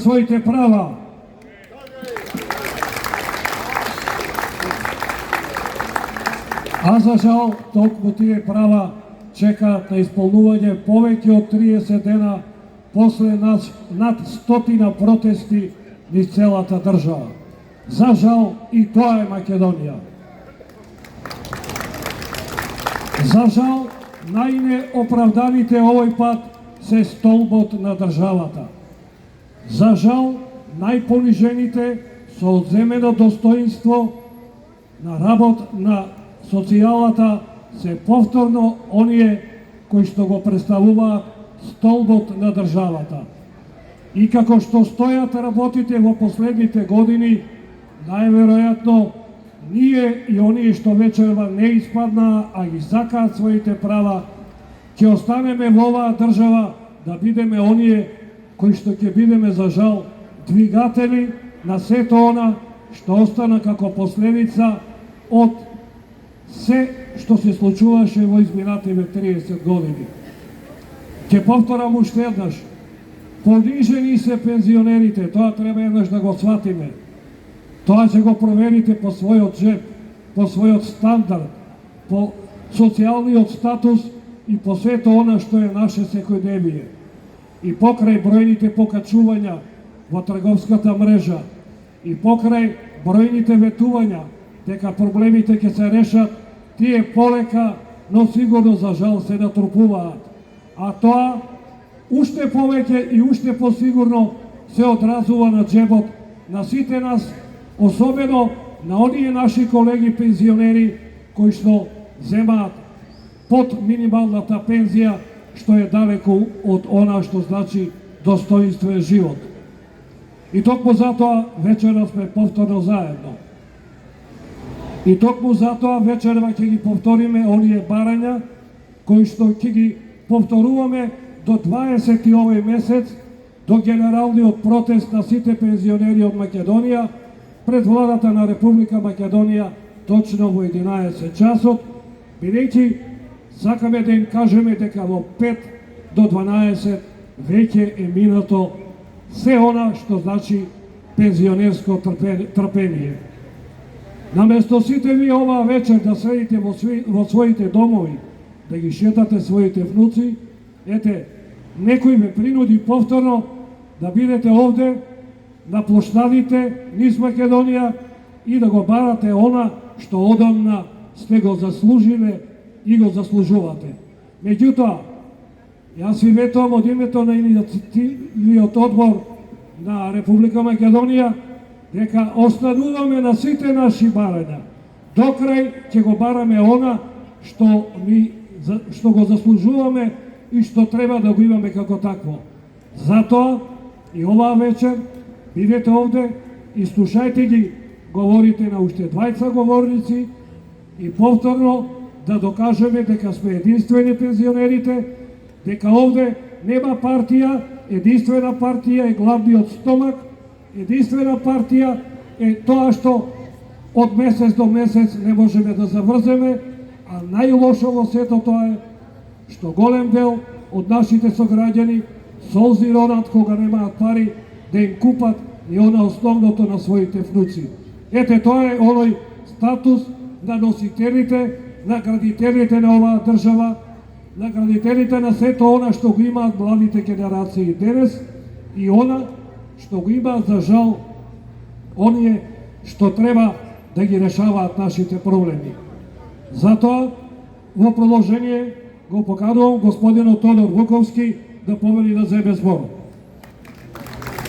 своите права. А за жал, толку тие права чекаат на исполнување повеќе од 30 дена после над 100 протести низ целата држава. За жал, и тоа е Македонија. За жал, најнеоправданите овој пат се столбот на државата. За жал, најпонижените со одземено достоинство на работ на социјалата се повторно оние кои што го представуваат столбот на државата. И како што стојат работите во последните години, најверојатно ние и оние што вечерва не испаднаа, а ги сакаат своите права, ќе останеме во оваа држава да бидеме оние кои што ќе бидеме за жал двигатели на сето она што остана како последица од се што се случуваше во изминативе 30 години. Ќе повторам уште еднаш, понижени се пензионерите, тоа треба еднаш да го сватиме. Тоа ќе го проверите по својот джеб, по својот стандард, по социјалниот статус и по сето она што е наше секојдневие. И покрај бројните покачувања во трговската мрежа, и покрај бројните ветувања дека проблемите ќе се решат, тие полека, но сигурно за жал се натрупуваат. А тоа уште повеќе и уште посигурно се одразува на джебот на сите нас, особено на оние наши колеги пензионери кои што земаат под минималната пензија, што е далеку од она што значи достоинствен живот. И токму затоа вечерва сме повторно заедно. И токму затоа вечерва ќе ги повториме оние барања кои што ќе ги повторуваме до 20 овој месец, до генералниот протест на сите пензионери од Македонија пред владата на Република Македонија точно во 11 часот, бидејќи сакаме да им кажеме дека во 5 до 12 веќе е минато се она што значи пензионерско трпение. Наместо сите ви оваа вечер да седите во своите домови, да ги шетате своите внуци, ете, некој ве принуди повторно да бидете овде на плоштадите низ Македонија и да го барате она што одамна сте го заслужиле и го заслужувате. Меѓутоа, јас ви ветувам од името на иницијативниот одбор на Република Македонија дека остануваме на сите наши барања. До крај ќе го бараме она што го заслужуваме и што треба да го имаме како такво. Затоа и оваа вечер бидете овде и слушајте ги говорите на уште двајца говорници и повторно да докажеме дека сме единствени пензионерите, дека овде нема партија, единствена партија е главниот стомак, единствена партија е тоа што од месец до месец не можеме да заврземе, а најлошо во сето тоа е што голем дел од нашите сограѓани солзи ронат кога немаат пари да им купат и она основното на своите внуци. Ете, тоа е оној статус на носителите, на градителите на оваа држава, на градителите на сето она што го имаат младите генерации денес и она што го имаат за жал оние што треба да ги решаваат нашите проблеми. Затоа, во продолжение, го поканувам господинот Тодор Вуковски да повели да земе збор.